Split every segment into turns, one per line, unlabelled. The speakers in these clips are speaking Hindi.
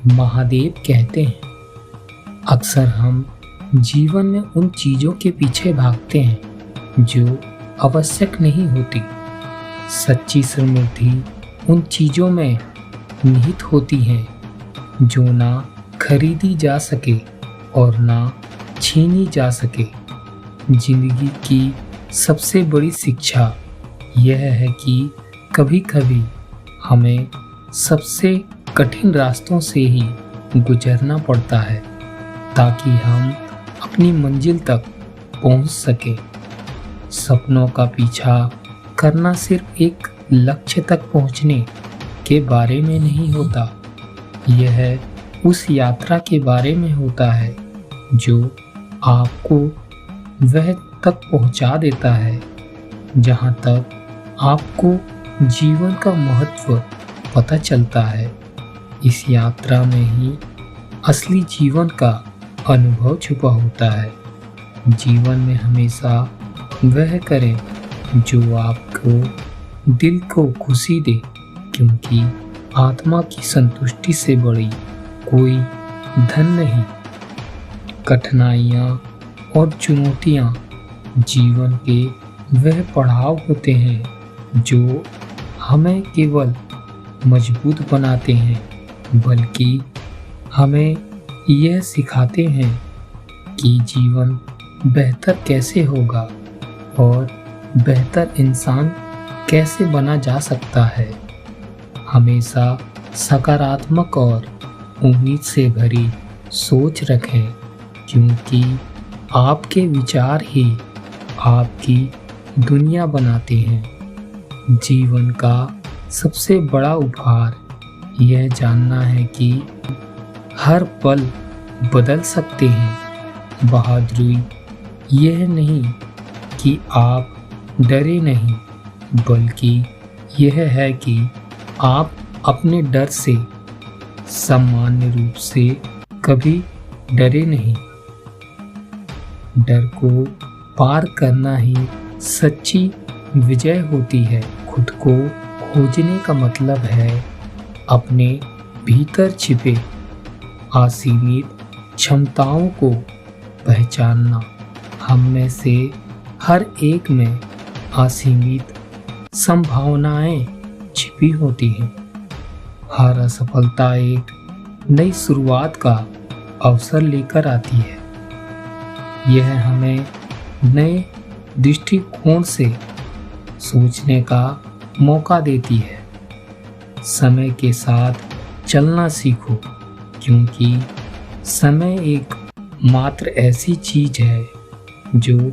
महादेव कहते हैं, अक्सर हम जीवन में उन चीज़ों के पीछे भागते हैं जो आवश्यक नहीं होती। सच्ची समृद्धि उन चीज़ों में निहित होती है जो ना खरीदी जा सके और ना छीनी जा सके। जिंदगी की सबसे बड़ी शिक्षा यह है कि कभी कभी हमें सबसे कठिन रास्तों से ही गुजरना पड़ता है ताकि हम अपनी मंजिल तक पहुंच सके। सपनों का पीछा करना सिर्फ एक लक्ष्य तक पहुंचने के बारे में नहीं होता, यह उस यात्रा के बारे में होता है जो आपको वह तक पहुंचा देता है जहां तक आपको जीवन का महत्व पता चलता है। इस यात्रा में ही असली जीवन का अनुभव छुपा होता है। जीवन में हमेशा वह करें जो आपको दिल को खुशी दे, क्योंकि आत्मा की संतुष्टि से बड़ी कोई धन नहीं। कठिनाइयाँ और चुनौतियाँ जीवन के वह पड़ाव होते हैं जो हमें केवल मजबूत बनाते हैं, बल्कि हमें यह सिखाते हैं कि जीवन बेहतर कैसे होगा और बेहतर इंसान कैसे बना जा सकता है। हमेशा सकारात्मक और उम्मीद से भरी सोच रखें, क्योंकि आपके विचार ही आपकी दुनिया बनाते हैं। जीवन का सबसे बड़ा उपहार यह जानना है कि हर पल बदल सकते हैं। बहादुरी यह नहीं कि आप डरे नहीं, बल्कि यह है कि आप अपने डर से सामान्य रूप से कभी डरे नहीं। डर को पार करना ही सच्ची विजय होती है। खुद को खोजने का मतलब है अपने भीतर छिपे असीमित क्षमताओं को पहचानना। हम में से हर एक में असीमित संभावनाएं छिपी होती हैं। हर असफलता एक नई शुरुआत का अवसर लेकर आती है। यह हमें नए दृष्टिकोण से सोचने का मौका देती है। समय के साथ चलना सीखो, क्योंकि समय एक मात्र ऐसी चीज है जो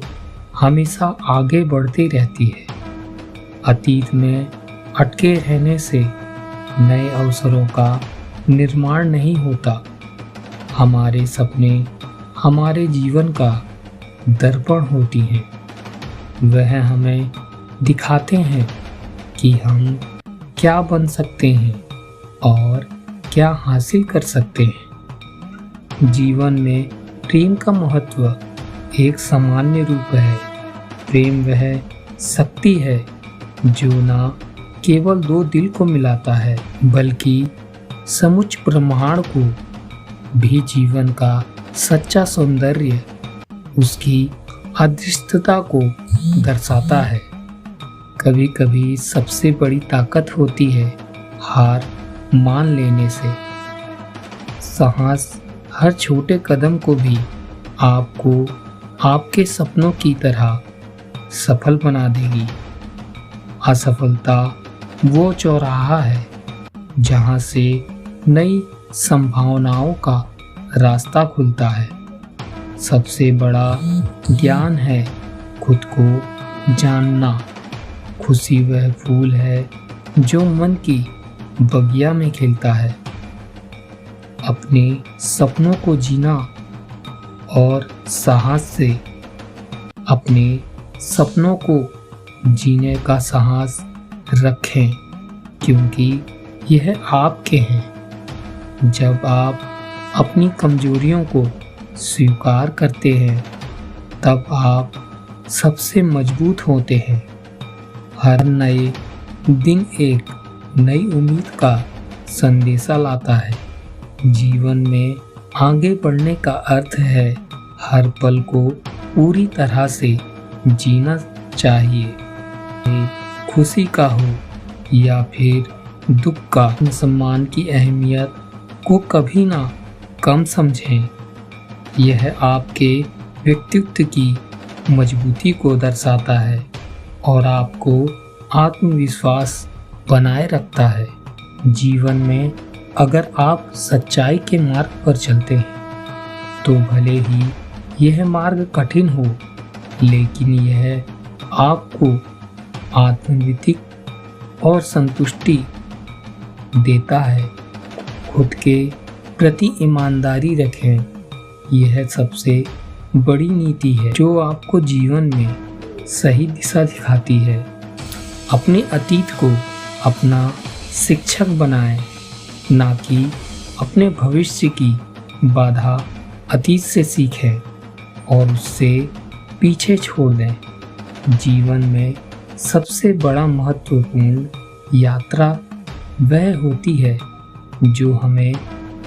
हमेशा आगे बढ़ती रहती है। अतीत में अटके रहने से नए अवसरों का निर्माण नहीं होता। हमारे सपने हमारे जीवन का दर्पण होती हैं। वह हमें दिखाते हैं कि हम क्या बन सकते हैं और क्या हासिल कर सकते हैं। जीवन में प्रेम का महत्व एक सामान्य रूप है। प्रेम वह शक्ति है जो ना केवल दो दिल को मिलाता है, बल्कि समुच्च ब्रह्मांड को भी। जीवन का सच्चा सौंदर्य उसकी अदृश्यता को दर्शाता है। कभी कभी सबसे बड़ी ताकत होती है हार मान लेने से। साहस हर छोटे कदम को भी आपको आपके सपनों की तरह सफल बना देगी। असफलता वो चौराहा है जहाँ से नई संभावनाओं का रास्ता खुलता है। सबसे बड़ा ज्ञान है खुद को जानना। खुशी वह फूल है जो मन की बगिया में खिलता है। अपने सपनों को जीना और साहस से अपने सपनों को जीने का साहस रखें, क्योंकि यह आपके हैं। जब आप अपनी कमजोरियों को स्वीकार करते हैं, तब आप सबसे मजबूत होते हैं। हर नए दिन एक नई उम्मीद का संदेशा लाता है। जीवन में आगे बढ़ने का अर्थ है हर पल को पूरी तरह से जीना चाहिए। खुशी का हो या फिर दुख का, सम्मान की अहमियत को कभी ना कम समझें। यह आपके व्यक्तित्व की मजबूती को दर्शाता है और आपको आत्मविश्वास बनाए रखता है। जीवन में अगर आप सच्चाई के मार्ग पर चलते हैं तो भले ही यह मार्ग कठिन हो, लेकिन यह आपको आत्मवितिक और संतुष्टि देता है। खुद के प्रति ईमानदारी रखें, यह सबसे बड़ी नीति है जो आपको जीवन में सही दिशा दिखाती है। अपने अतीत को अपना शिक्षक बनाएं, ना कि अपने भविष्य की बाधा। अतीत से सीखें और उससे पीछे छोड़ दें। जीवन में सबसे बड़ा महत्वपूर्ण यात्रा वह होती है जो हमें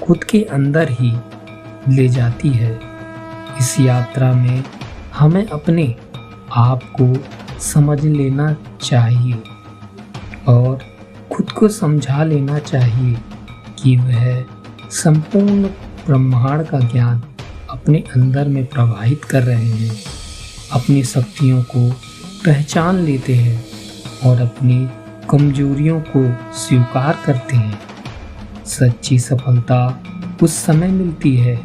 खुद के अंदर ही ले जाती है। इस यात्रा में हमें अपने आप को समझ लेना चाहिए और खुद को समझा लेना चाहिए कि वह संपूर्ण ब्रह्मांड का ज्ञान अपने अंदर में प्रवाहित कर रहे हैं। अपनी शक्तियों को पहचान लेते हैं और अपनी कमजोरियों को स्वीकार करते हैं। सच्ची सफलता उस समय मिलती है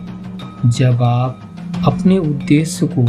जब आप अपने उद्देश्य को